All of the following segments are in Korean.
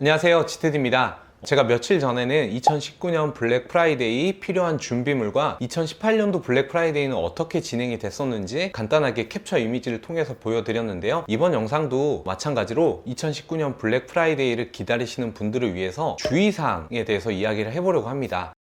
안녕하세요, 지테드입니다. 제가 며칠 전에는 2019년 블랙 프라이데이 필요한 준비물과 2018년도 블랙 프라이데이는 어떻게 진행이 됐었는지 간단하게 캡처 이미지를 통해서 보여드렸는데요. 이번 영상도 마찬가지로 2019년 블랙 프라이데이를 기다리시는 분들을 위해서 주의사항에 대해서 이야기를 해보려고 합니다.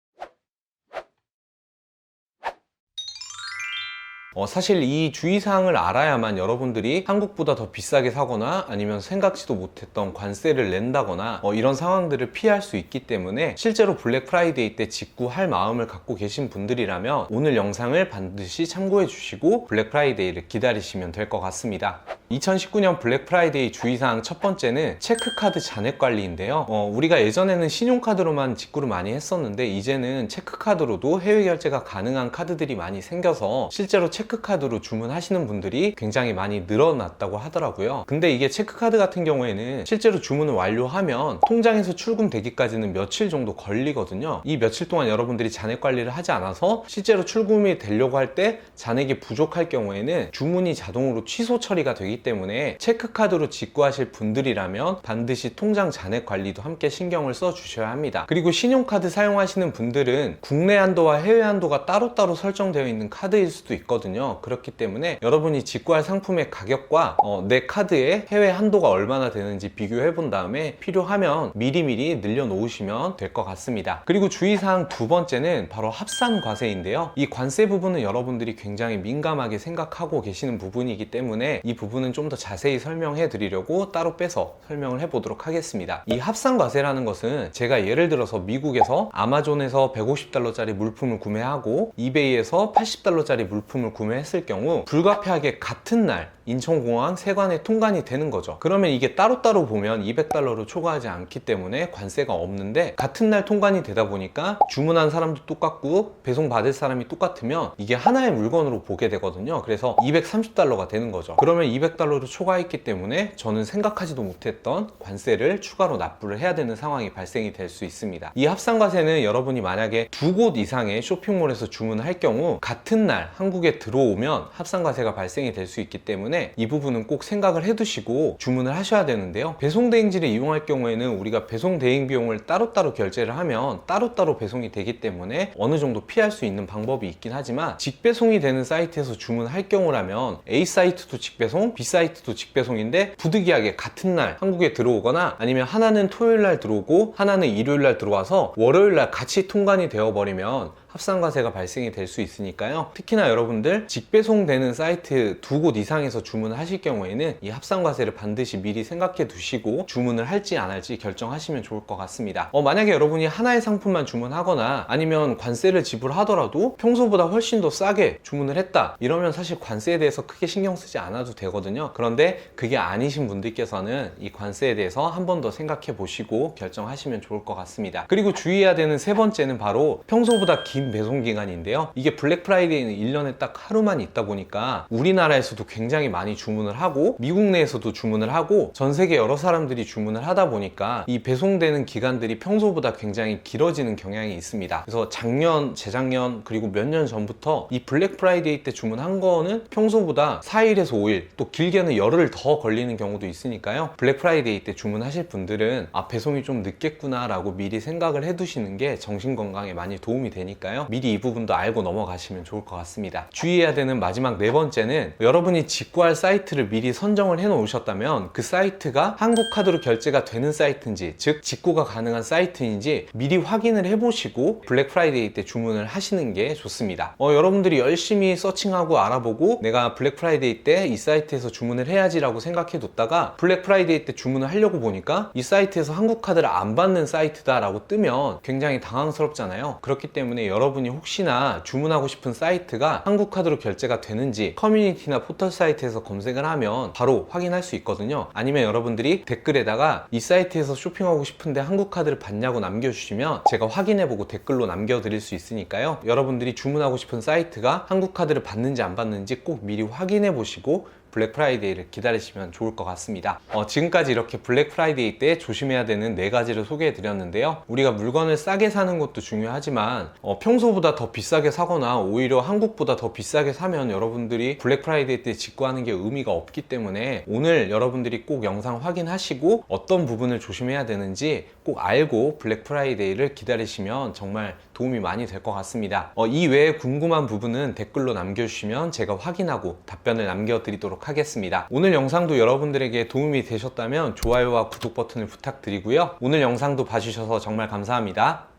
사실 이 주의사항을 알아야만 여러분들이 한국보다 더 비싸게 사거나 아니면 생각지도 못했던 관세를 낸다거나 이런 상황들을 피할 수 있기 때문에 실제로 블랙 프라이데이 때 직구할 마음을 갖고 계신 분들이라면 오늘 영상을 반드시 참고해 주시고 블랙 프라이데이를 기다리시면 될 것 같습니다. 2019년 블랙 프라이데이 주의사항 첫 번째는 체크카드 잔액 관리인데요. 우리가 예전에는 신용카드로만 직구를 많이 했었는데 이제는 체크카드로도 해외 결제가 가능한 카드들이 많이 생겨서 실제로 체크카드로 주문하시는 분들이 굉장히 많이 늘어났다고 하더라고요. 근데 이게 체크카드 같은 경우에는 실제로 주문을 완료하면 통장에서 출금되기까지는 며칠 정도 걸리거든요. 이 며칠 동안 여러분들이 잔액 관리를 하지 않아서 실제로 출금이 되려고 할 때 잔액이 부족할 경우에는 주문이 자동으로 취소 처리가 되기 때문에 체크카드로 직구하실 분들이라면 반드시 통장 잔액 관리도 함께 신경을 써 주셔야 합니다. 그리고 신용카드 사용하시는 분들은 국내 한도와 해외 한도가 따로따로 설정되어 있는 카드일 수도 있거든요. 그렇기 때문에 여러분이 직구할 상품의 가격과 내 카드의 해외 한도가 얼마나 되는지 비교해 본 다음에 필요하면 미리미리 늘려 놓으시면 될 것 같습니다. 그리고 주의사항 두 번째는 바로 합산 과세인데요. 이 관세 부분은 여러분들이 굉장히 민감하게 생각하고 계시는 부분이기 때문에 이 부분은 좀 더 자세히 설명해 드리려고 따로 빼서 설명을 해 보도록 하겠습니다. 이 합산 과세라는 것은 제가 예를 들어서 미국에서 아마존에서 $150짜리 물품을 구매하고 이베이에서 $80짜리 물품을 구매했을 경우 불가피하게 같은 날 인천공항 세관에 통관이 되는 거죠. 그러면 이게 따로따로 보면 $200로 초과하지 않기 때문에 관세가 없는데 같은 날 통관이 되다 보니까 주문한 사람도 똑같고 배송받을 사람이 똑같으면 이게 하나의 물건으로 보게 되거든요. 그래서 $230가 되는 거죠. 그러면 $200로 초과했기 때문에 저는 생각하지도 못했던 관세를 추가로 납부를 해야 되는 상황이 발생이 될 수 있습니다. 이 합산과세는 여러분이 만약에 두 곳 이상의 쇼핑몰에서 주문을 할 경우 같은 날 한국에 들어오면 합산과세가 발생이 될 수 있기 때문에 이 부분은 꼭 생각을 해두시고 주문을 하셔야 되는데요. 배송대행지를 이용할 경우에는 우리가 배송대행 비용을 따로따로 결제를 하면 따로따로 배송이 되기 때문에 어느 정도 피할 수 있는 방법이 있긴 하지만 직배송이 되는 사이트에서 주문할 경우라면 A 사이트도 직배송, B 사이트도 직배송인데 부득이하게 같은 날 한국에 들어오거나 아니면 하나는 토요일 날 들어오고 하나는 일요일 날 들어와서 월요일 날 같이 통관이 되어버리면 합산과세가 발생이 될 수 있으니까요. 특히나 여러분들 직배송되는 사이트 두 곳 이상에서 주문을 하실 경우에는 이 합산과세를 반드시 미리 생각해 두시고 주문을 할지 안 할지 결정하시면 좋을 것 같습니다. 만약에 여러분이 하나의 상품만 주문하거나 아니면 관세를 지불하더라도 평소보다 훨씬 더 싸게 주문을 했다 이러면 사실 관세에 대해서 크게 신경 쓰지 않아도 되거든요. 그런데 그게 아니신 분들께서는 이 관세에 대해서 한 번 더 생각해 보시고 결정하시면 좋을 것 같습니다. 그리고 주의해야 되는 세 번째는 바로 평소보다 긴 배송 기간인데요. 이게 블랙 프라이데이는 1년에 딱 하루만 있다 보니까 우리나라에서도 굉장히 많이 주문을 하고 미국 내에서도 주문을 하고 전 세계 여러 사람들이 주문을 하다 보니까 이 배송되는 기간들이 평소보다 굉장히 길어지는 경향이 있습니다. 그래서 작년, 재작년 그리고 몇 년 전부터 이 블랙 프라이데이 때 주문한 거는 평소보다 4일에서 5일 또 길게는 열흘 더 걸리는 경우도 있으니까요. 블랙 프라이데이 때 주문하실 분들은 배송이 좀 늦겠구나 라고 미리 생각을 해 두시는 게 정신건강에 많이 도움이 되니까요. 미리 이 부분도 알고 넘어가시면 좋을 것 같습니다. 주의해야 되는 마지막 네 번째는 여러분이 직구할 사이트를 미리 선정을 해 놓으셨다면 그 사이트가 한국카드로 결제가 되는 사이트인지 즉 직구가 가능한 사이트인지 미리 확인을 해 보시고 블랙 프라이데이 때 주문을 하시는 게 좋습니다. 여러분들이 열심히 서칭하고 알아보고 내가 블랙 프라이데이 때 이 사이트에서 주문을 해야지 라고 생각해 뒀다가 블랙 프라이데이 때 주문을 하려고 보니까 이 사이트에서 한국카드를 안 받는 사이트다 라고 뜨면 굉장히 당황스럽잖아요. 그렇기 때문에 여러분이 혹시나 주문하고 싶은 사이트가 한국카드로 결제가 되는지 커뮤니티나 포털 사이트에서 검색을 하면 바로 확인할 수 있거든요. 아니면 여러분들이 댓글에다가 이 사이트에서 쇼핑하고 싶은데 한국카드를 받냐고 남겨주시면 제가 확인해보고 댓글로 남겨드릴 수 있으니까요. 여러분들이 주문하고 싶은 사이트가 한국카드를 받는지 안 받는지 꼭 미리 확인해 보시고 블랙 프라이데이를 기다리시면 좋을 것 같습니다. 지금까지 이렇게 블랙 프라이데이 때 조심해야 되는 4가지를 소개해 드렸는데요. 우리가 물건을 싸게 사는 것도 중요하지만 평소보다 더 비싸게 사거나 오히려 한국보다 더 비싸게 사면 여러분들이 블랙 프라이데이 때 직구하는 게 의미가 없기 때문에 오늘 여러분들이 꼭 영상 확인하시고 어떤 부분을 조심해야 되는지 꼭 알고 블랙 프라이데이를 기다리시면 정말 도움이 많이 될 것 같습니다. 이 외에 궁금한 부분은 댓글로 남겨주시면 제가 확인하고 답변을 남겨드리도록 하겠습니다. 오늘 영상도 여러분들에게 도움이 되셨다면 좋아요와 구독 버튼을 부탁드리고요. 오늘 영상도 봐주셔서 정말 감사합니다.